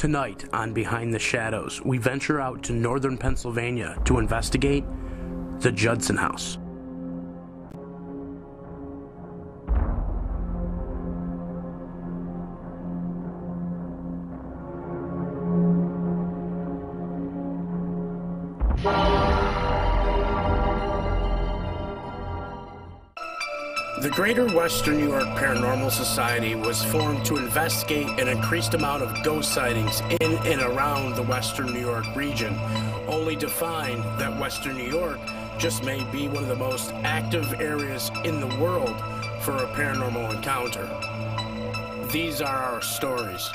Tonight on Behind the Shadows, we venture out to northern Pennsylvania to investigate the Judson house. The Greater Western New York Paranormal Society was formed to investigate an increased amount of ghost sightings in and around the Western New York region, only to find that Western New York just may be one of the most active areas in the world for a paranormal encounter. These are our stories.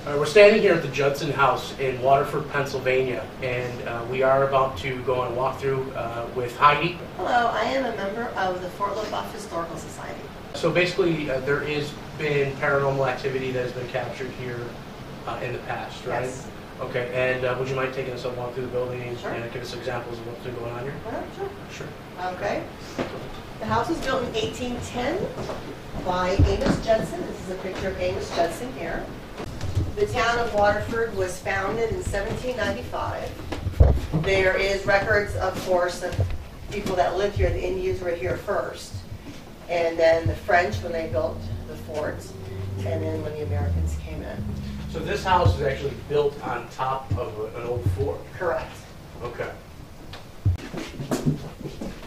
We're standing here at the Judson house in Waterford, Pennsylvania, and we are about to go on a walkthrough with Heidi. Hello, I am a member of the Fort LaBeouf Historical Society. So basically, there has been paranormal activity that has been captured here in the past, right? Yes. Okay, and would you mind taking us a walk through the building and give us examples of what's been going on here? Sure. Sure. Okay. The house was built in 1810 by Amos Judson. This is a picture of Amos Judson here. The town of Waterford was founded in 1795. There is records, of course, of people that lived here. The Indians were here first, and then the French when they built the forts, and then when the Americans came in. So this house is actually built on top of an old fort? Correct. Okay.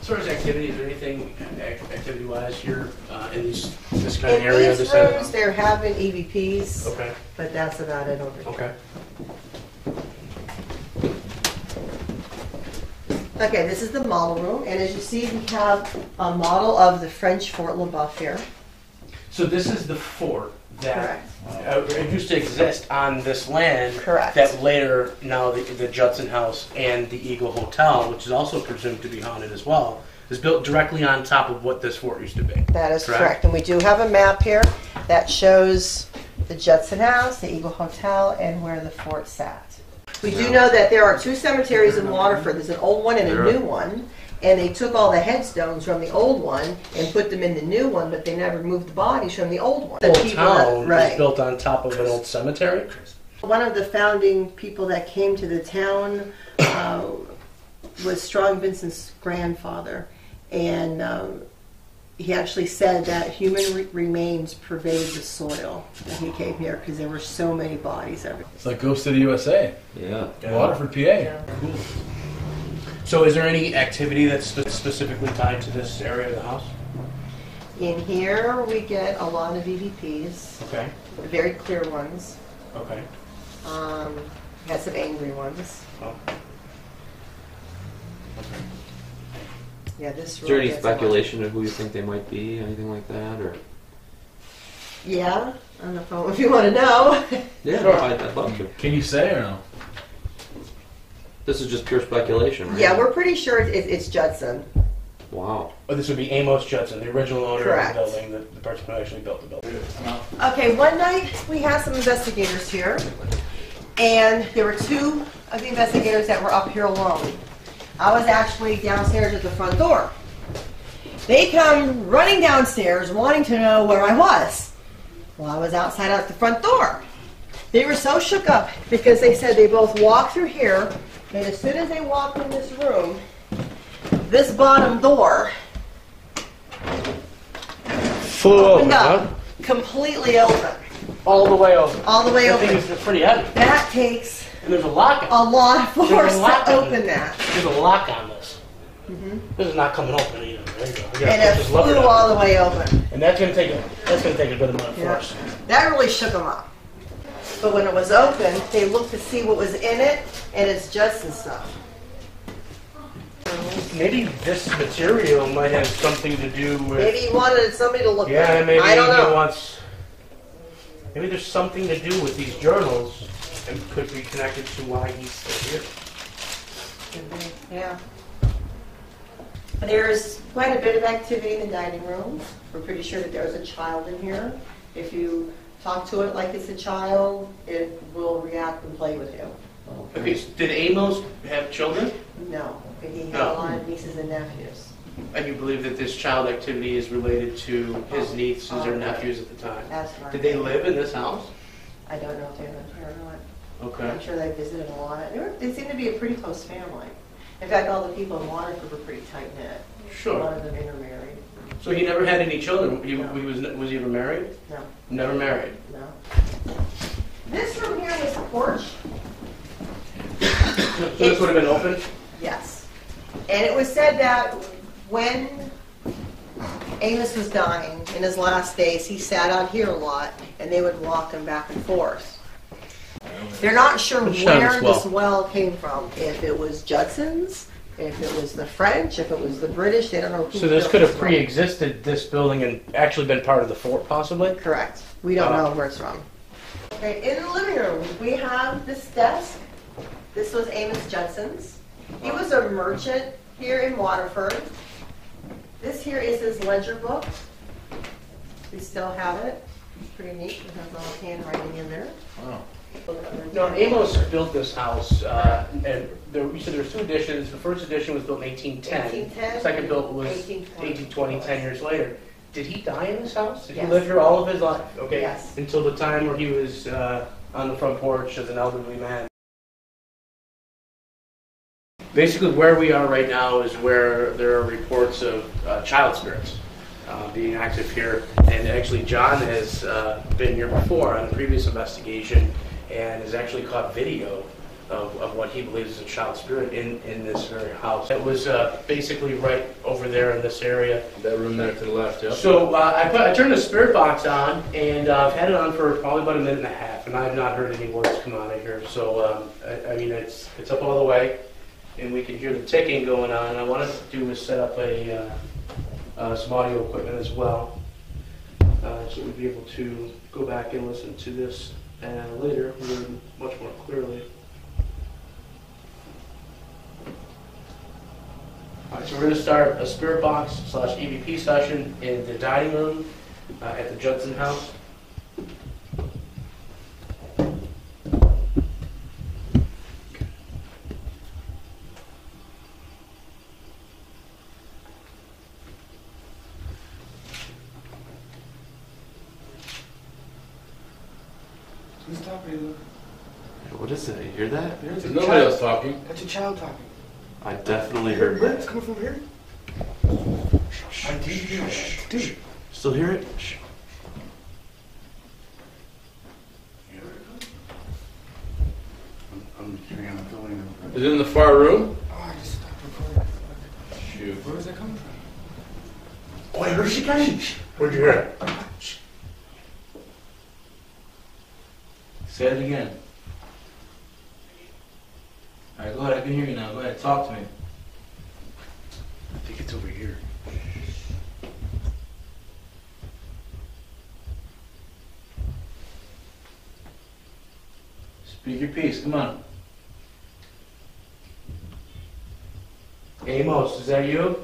As far as activity, is there anything activity-wise here in this kind of area? In these rooms, there have been EVPs, okay, but that's about it over here. Okay. Okay, this is the model room, and as you see, we have a model of the French Fort LaBeouf here. So this is the fort that Correct. Used to exist on this land. Correct. That later, now the Judson House and the Eagle Hotel, which is also presumed to be haunted as well, is built directly on top of what this fort used to be. That is correct. And we do have a map here that shows the Judson House, the Eagle Hotel, and where the fort sat. We do know that there are two cemeteries in Waterford. There's an old one and a new one. And they took all the headstones from the old one and put them in the new one, but they never moved the bodies from the old one. The old town is built on top of an old cemetery? One of the founding people that came to the town was Strong Vincent's grandfather. And he actually said that human remains pervade the soil when he came here because there were so many bodies everywhere. It's like Ghost City, USA. Yeah. Waterford, PA. Yeah. Cool. So is there any activity that's specifically tied to this area of the house? In here we get a lot of EVPs. Okay. Very clear ones. Okay. We had some angry ones. Oh. Okay. Yeah, this. Is there any speculation of who you think they might be, anything like that, or? Yeah, I don't know if you want to know. Yeah, Sure. I'd love to. Can you say or no? This is just pure speculation, right? Yeah, we're pretty sure it's Judson. Wow. Oh, this would be Amos Judson, the original owner Correct. of the building, the person who actually built the building. Okay, one night we had some investigators here, and there were two of the investigators that were up here alone. I was actually downstairs at the front door. They come running downstairs wanting to know where I was. Well, I was outside at the front door. They were so shook up because they said they both walked through here, and as soon as they walked in this room, this bottom door Flew opened over, up, huh? completely open. All the way over. All the way That open. thing is pretty heavy. That takes And there's a lock on it. a lot of force There's a lock to on open it. that. There's a lock on this. This is not coming open either. There you go. We gotta And put it this lever flew down. all the way open. And that's gonna take a good amount of Yeah. force. That really shook them up. But when it was open, they looked to see what was in it, and it's Judson stuff. Maybe this material might have something to do with. Maybe he wanted somebody to look at Yeah, it. maybe I don't he know. wants. Maybe there's something to do with these journals, and could be connected to why he's still here. Could be, yeah. There's quite a bit of activity in the dining room. We're pretty sure that there's a child in here. If you talk to it like it's a child, it will react and play with you. Okay, did Amos have children? No, but he had No. a lot of nieces and nephews. And you believe that this child activity is related to his nieces or Oh, nephews at the time? That's right. Did they live in this house? I don't know if they live here or not. Okay. I'm sure they visited a lot. They seem to be a pretty close family. In fact, all the people in Waterford were pretty tight-knit. A lot Sure. of them intermarried. So he never had any children? No. Was he ever married? No, Never married. no. This room here was the porch. So this would have been open? Yes. And it was said that when Amos was dying, in his last days, he sat out here a lot, and they would walk him back and forth. They're not sure Let's show where this well. this well came from. If it was Judson's, if it was the French, if it was the British, they don't know who So this built could have well. pre-existed this building and actually been part of the fort, possibly? Correct. We don't know where it's from. Okay, in the living room, we have this desk. This was Amos Judson's. He was a merchant here in Waterford. This here is his ledger book. We still have it. It's pretty neat. It has all the handwriting in there. Wow. No, Amos built this house, and you said there's two editions. The first edition was built in 1810. 1810. The second built was 1820. 1820, 10 years later. Did he die in this house? Did Yes. he live here all of his life? Okay. Yes. Until the time where he was on the front porch as an elderly man. Basically, where we are right now is where there are reports of child spirits being active here. And actually, John has been here before on a previous investigation and has actually caught video of what he believes is a child spirit in this very house. It was basically right over there in this area. That room there to the left, yeah. So I turned the spirit box on, and I've had it on for probably about a minute and a half, and I have not heard any words come out of here. So I mean, it's up all the way, and we can hear the ticking going on. And what I wanted to do is set up some audio equipment as well, so we'd be able to go back and listen to this later much more clearly. All right, so we're going to start a spirit box / EVP session in the dining room at the Judson house. Who's talking? What is that? You hear that? There's a Nobody child. else talking. That's a child talking. I definitely heard It's that. coming from here. I did hear that. Dude. Still hear it? Shh. I'm hearing on the building. Is it in the far room? Oh, I just stopped recording. Shoot. Where was that coming from? Oh, I heard she came. Where'd you hear it? Say it again. Alright, go ahead. I can hear you now. Go ahead. Talk to me. I think it's over here. Speak your piece. Come on. Amos, is that you?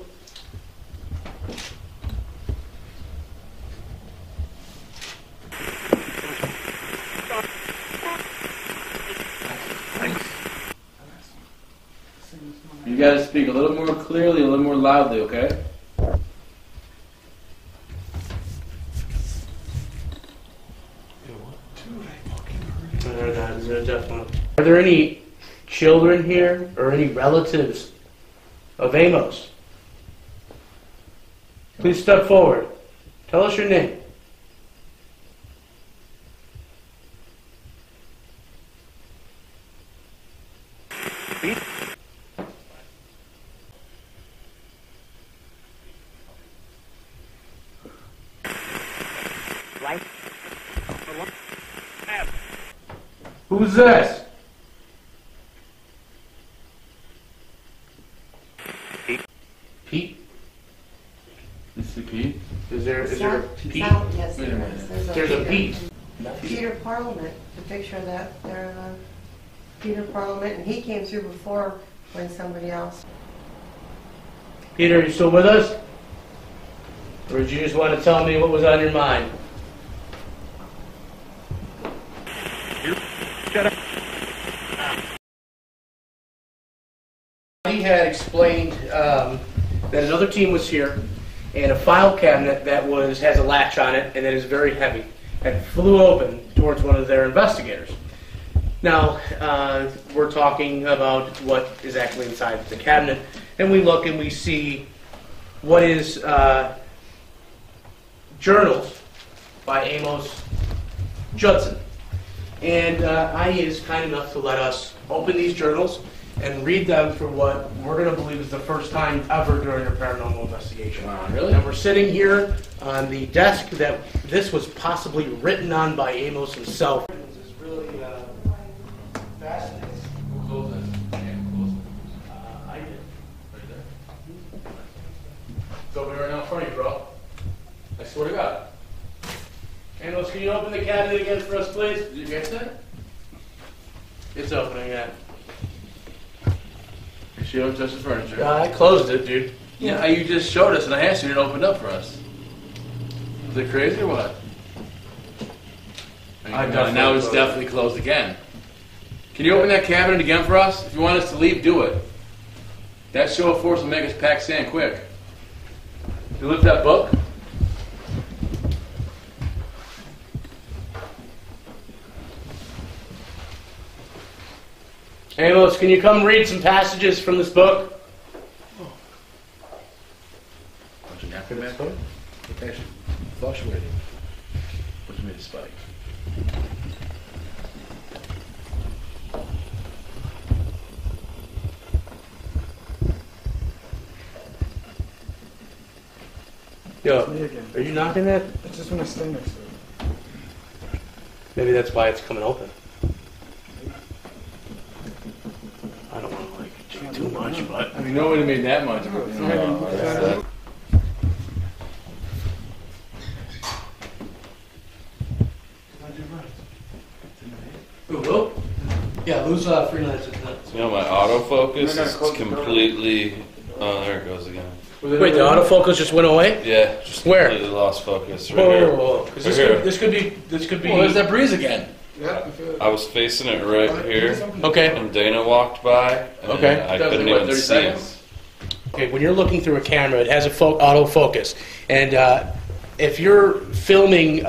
You gotta speak a little more clearly, a little more loudly, okay? Are there any children here or any relatives of Amos? Please step forward. Tell us your name. Who's this? Pete? This is Pete. Is there a Pete? Yes, Wait a there minute. is. There's a Pete. Peter Parliament, the picture of that, there, Peter Parliament, and he came through before when somebody else. Peter, are you still with us? Or did you just want to tell me what was on your mind? He had explained that another team was here, and a file cabinet that has a latch on it and that is very heavy and flew open towards one of their investigators. Now, we're talking about what is actually inside the cabinet, and we look and we see what is journals by Amos Judson. And IE is kind enough to let us open these journals and read them for what we're going to believe is the first time ever during a paranormal investigation. Wow, really? And we're sitting here on the desk that this was possibly written on by Amos himself. This is really fascinating. Who closed this? Yeah, close it. I did. Right there. It's open right now in front of you, bro. I swear to God. Amos, can you open the cabinet again for us, please? Did you get that? It's opening, yeah. She don't touch the furniture. I closed it, dude. Yeah, you just showed us and I asked you and it opened up for us. Is it crazy or what? Now it's definitely closed again. Can you open that cabinet again for us? If you want us to leave, do it. That show of force will make us pack sand quick. You lift that book? Amos, can you come read some passages from this book? Bunch of napkin man. It's actually fluctuating. Which made a spike. Yo, are you knocking that? It's just when I stand next to it. Maybe that's why it's coming open. I don't want to like do too much, but I mean, nobody made that much. Who will? Yeah, lose freelance. You know, my autofocus is completely. Oh, there it goes again. Wait, the autofocus just went away? Yeah, just Where? completely lost focus. Right Whoa, here. whoa, whoa! 'Cause Right here. this could be. Oh, there's that breeze again. Yeah. I was facing it right here, Okay. and Dana walked by, and Okay. I That was couldn't like, what, even 30 see him. seconds? Okay, when you're looking through a camera, it has a autofocus, and if you're filming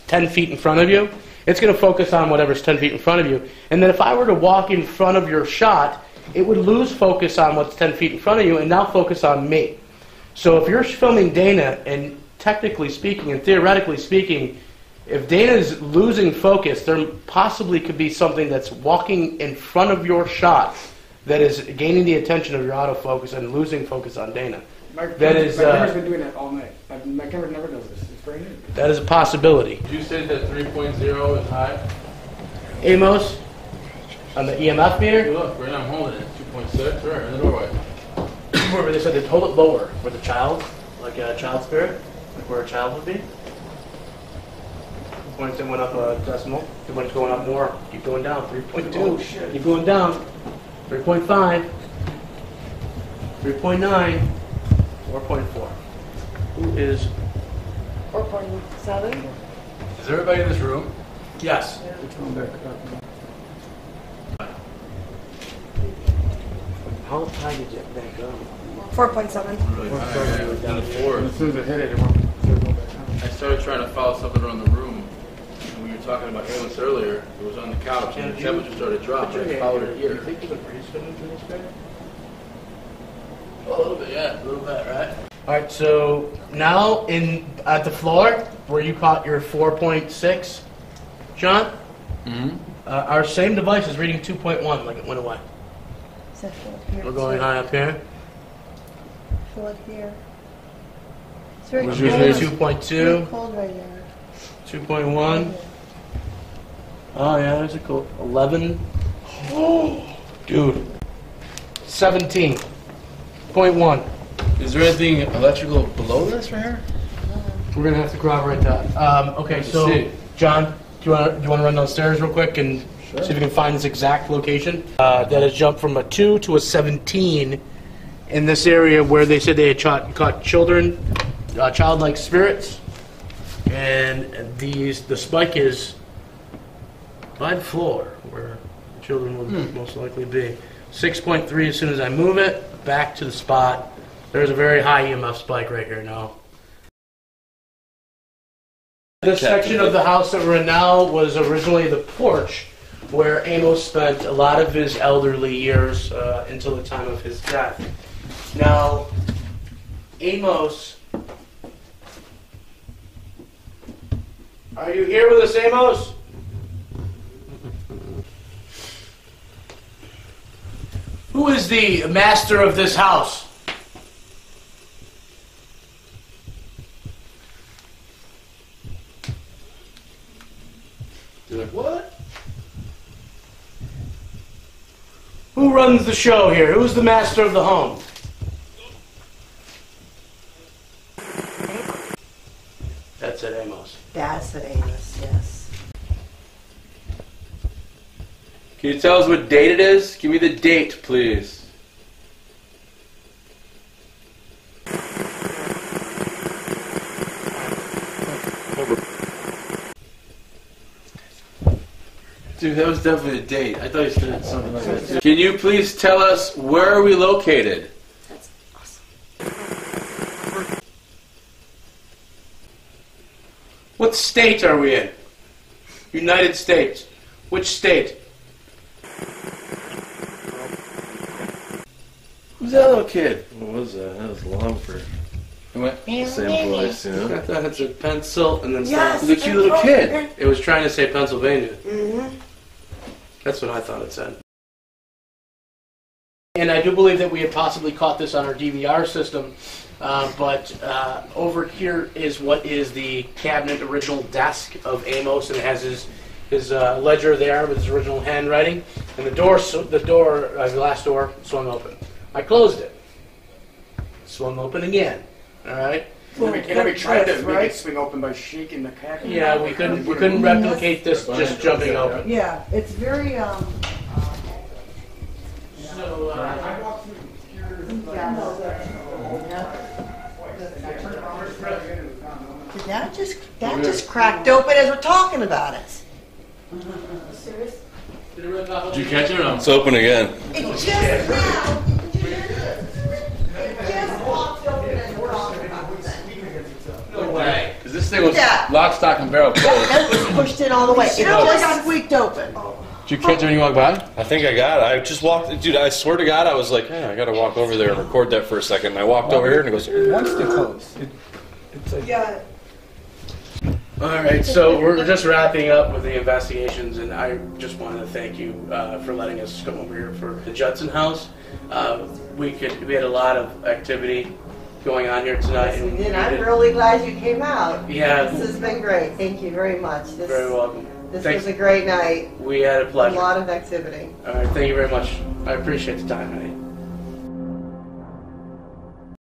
10 feet in front of you, it's going to focus on whatever's 10 feet in front of you. And then if I were to walk in front of your shot, it would lose focus on what's 10 feet in front of you and now focus on me. So if you're filming Dana, and technically speaking and theoretically speaking, if Dana's losing focus, there possibly could be something that's walking in front of your shot that is gaining the attention of your autofocus and losing focus on Dana. My is, camera's been doing that all night. My camera never does this. It's brand new. That is a possibility. Did you say that 3.0 is high? Amos, on the EMF Hey, meter, look, right now I'm holding it. 2.6, right in the doorway. where they said they'd hold it lower, where the child, like a child spirit, like where a child would be. Points it went up a decimal. It went going up more. Keep going down. 3.2. Oh, shit. Keep going down. 3.5. 3.9. 4.4. Who is? 4.7. Is everybody in this room? Yes. It's going back up. How high did that go? 4.7. Really high. Down to 4. As soon as it hit it, it went back down. I started trying to follow something around the room. And we were talking about Amos earlier. It was on the couch and the temperature started dropping. I followed it You here. think you can breathe spinning through this guy? A little bit, yeah. A little bit, right? All right, so now at the floor where you caught your 4.6, John, our same device is reading 2.1 like it went away. We're going high up here. Feel like here. It's very We're cold. reading Very 2.2, cold right there. 2.1. Oh yeah, there's a cool 11. Oh, dude. 17.1. Is there anything electrical below this right here? We're gonna have to corroborate that. Okay, Let's so see. John, do you want to run downstairs real quick and see if you can find this exact location? That has jumped from a 2 to a 17 in this area where they said they had caught children, childlike spirits, and the spike is by the floor where the children would most likely be. 6.3 as soon as I move it back to the spot. There's a very high EMF spike right here now. This section of the house that we're in now was originally the porch where Amos spent a lot of his elderly years until the time of his death. Now, Amos, are you here with us, Amos? Who is the master of this house? You're like, what? Who runs the show here? Who's the master of the home? That's it, Amos. That's it, Amos, yes. Can you tell us what date it is? Give me the date, please. Dude, that was definitely a date. I thought you said something like that too. Can you please tell us where are we located? That's awesome. What state are we in? United States. Which state? Who's that little kid? What was that? That was long for It went, the same voice, you know? I thought it said pencil and then Yes. it was a cute little kid. It was trying to say Pennsylvania. Mm-hmm. That's what I thought it said. And I do believe that we had possibly caught this on our DVR system, but over here is what is the cabinet original desk of Amos, and it has his ledger there with his original handwriting, and the glass door swung open. I closed it. Swung open again. All right. We tried to make it swing open by shaking the cabinet. Yeah, we couldn't replicate this just jumping open. Yeah, it's very, So, I walked through here. that just cracked open as we're talking about it. Did you catch it or no? It's open again. It just now. It just walked open as we're talking about it. No way. Because this thing was Yeah. lock, stock, and barrel closed. That's pushed in all the way. It just squeaked open. Did you catch it when you walked by? I think I got it. I just walked, dude, I swear to God, I was like, hey, I gotta walk over there and record that for a second. And I walked over here and it goes, Once they're closed, it's like... Yeah. All right, so we're just wrapping up with the investigations, and I just wanted to thank you for letting us come over here for the Judson house. We had a lot of activity going on here tonight. Yes, we did. I'm really glad you came out. Yeah. This has been great. Thank you very much. You're very welcome. This Thanks. was a great night. We had a A pleasure. lot of activity. All right, thank you very much. I appreciate the time, honey.